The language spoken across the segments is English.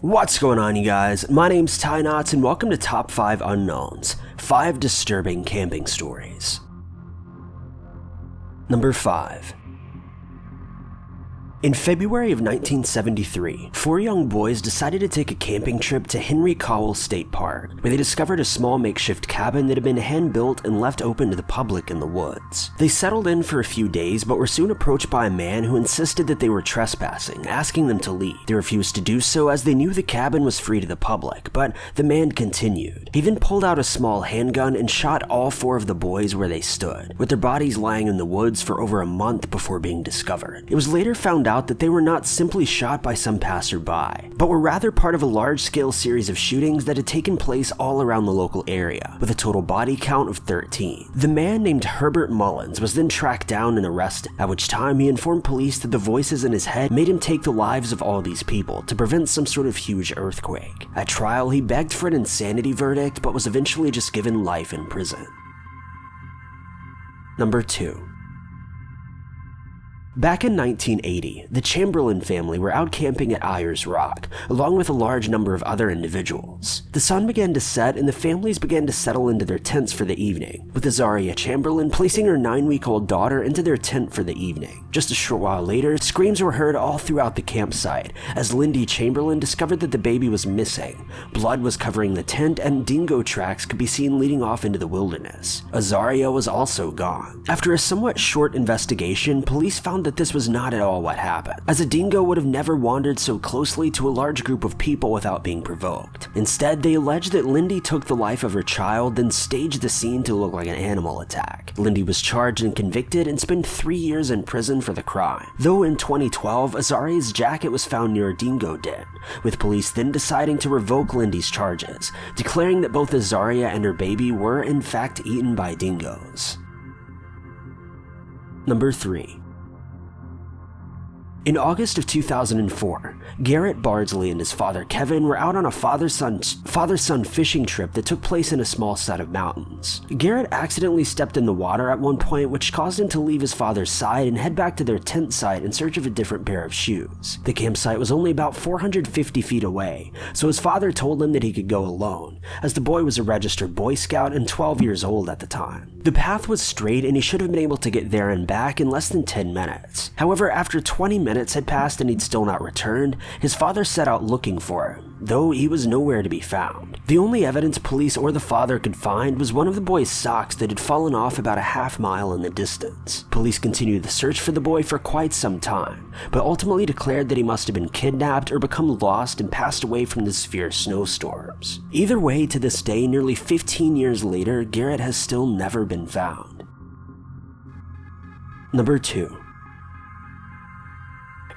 What's going on, you guys? My name's Ty Knots and welcome to Top 5 Unknowns, 5 disturbing camping stories. Number 5. In February of 1973, 4 young boys decided to take a camping trip to Henry Cowell State Park, where they discovered a small makeshift cabin that had been hand-built and left open to the public in the woods. They settled in for a few days, but were soon approached by a man who insisted that they were trespassing, asking them to leave. They refused to do so as they knew the cabin was free to the public, but the man continued. He then pulled out a small handgun and shot all 4 of the boys where they stood, with their bodies lying in the woods for over a month before being discovered. It was later found out that they were not simply shot by some passerby, but were rather part of a large-scale series of shootings that had taken place all around the local area, with a total body count of 13. The man named Herbert Mullins was then tracked down and arrested, at which time he informed police that the voices in his head made him take the lives of all these people to prevent some sort of huge earthquake. At trial, he begged for an insanity verdict, but was eventually just given life in prison. Number 2. Back in 1980, the Chamberlain family were out camping at Ayers Rock, along with a large number of other individuals. The sun began to set and the families began to settle into their tents for the evening, with Azaria Chamberlain placing her 9-week-old daughter into their tent for the evening. Just a short while later, screams were heard all throughout the campsite, as Lindy Chamberlain discovered that the baby was missing. Blood was covering the tent and dingo tracks could be seen leading off into the wilderness. Azaria was also gone. After a somewhat short investigation, police found that this was not at all what happened, as a dingo would have never wandered so closely to a large group of people without being provoked. Instead, they alleged that Lindy took the life of her child, then staged the scene to look like an animal attack. Lindy was charged and convicted and spent 3 years in prison for the crime. Though in 2012, Azaria's jacket was found near a dingo den, with police then deciding to revoke Lindy's charges, declaring that both Azaria and her baby were in fact eaten by dingoes. Number 3. In August of 2004, Garrett Bardsley and his father Kevin were out on a father-son fishing trip that took place in a small set of mountains. Garrett accidentally stepped in the water at one point, which caused him to leave his father's side and head back to their tent site in search of a different pair of shoes. The campsite was only about 450 feet away, so his father told him that he could go alone, as the boy was a registered Boy Scout and 12 years old at the time. The path was straight and he should have been able to get there and back in less than 10 minutes. However, after 20 minutes had passed and he'd still not returned, his father set out looking for him, though he was nowhere to be found. The only evidence police or the father could find was one of the boy's socks that had fallen off about a half-mile in the distance. Police continued the search for the boy for quite some time, but ultimately declared that he must have been kidnapped or become lost and passed away from the severe snowstorms. Either way, to this day, nearly 15 years later, Garrett has still never been found. Number 2.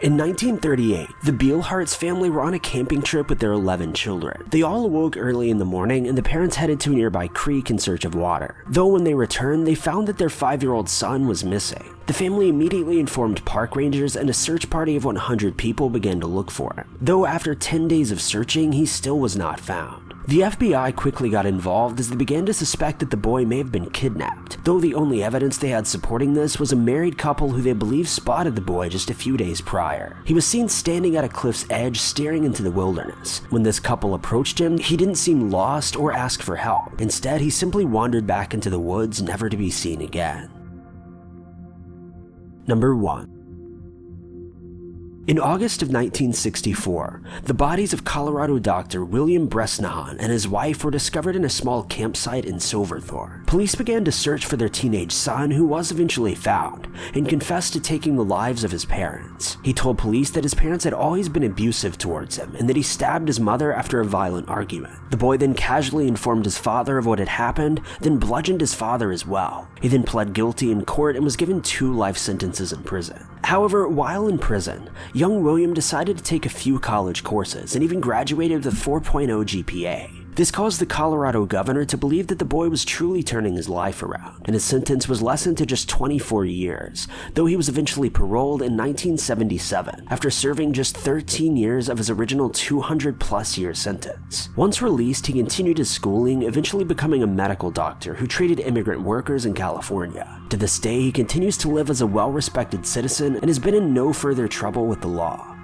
In 1938, the Beilhartz family were on a camping trip with their 11 children. They all awoke early in the morning and the parents headed to a nearby creek in search of water. Though when they returned, they found that their 5-year-old son was missing. The family immediately informed park rangers and a search party of 100 people began to look for him. Though after 10 days of searching, he still was not found. The FBI quickly got involved as they began to suspect that the boy may have been kidnapped, though the only evidence they had supporting this was a married couple who they believe spotted the boy just a few days prior. He was seen standing at a cliff's edge staring into the wilderness. When this couple approached him, he didn't seem lost or ask for help. Instead, he simply wandered back into the woods, never to be seen again. Number 1. In August of 1964, the bodies of Colorado doctor William Bresnahan and his wife were discovered in a small campsite in Silverthorne. Police began to search for their teenage son, who was eventually found, and confessed to taking the lives of his parents. He told police that his parents had always been abusive towards him and that he stabbed his mother after a violent argument. The boy then casually informed his father of what had happened, then bludgeoned his father as well. He then pled guilty in court and was given 2 life sentences in prison. However, while in prison, young William decided to take a few college courses and even graduated with a 4.0 GPA. This caused the Colorado governor to believe that the boy was truly turning his life around, and his sentence was lessened to just 24 years, though he was eventually paroled in 1977 after serving just 13 years of his original 200-plus year sentence. Once released, he continued his schooling, eventually becoming a medical doctor who treated immigrant workers in California. To this day, he continues to live as a well-respected citizen and has been in no further trouble with the law.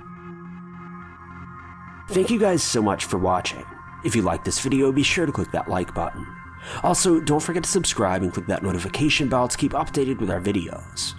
Thank you guys so much for watching. If you liked this video, be sure to click that like button. Also, don't forget to subscribe and click that notification bell to keep updated with our videos.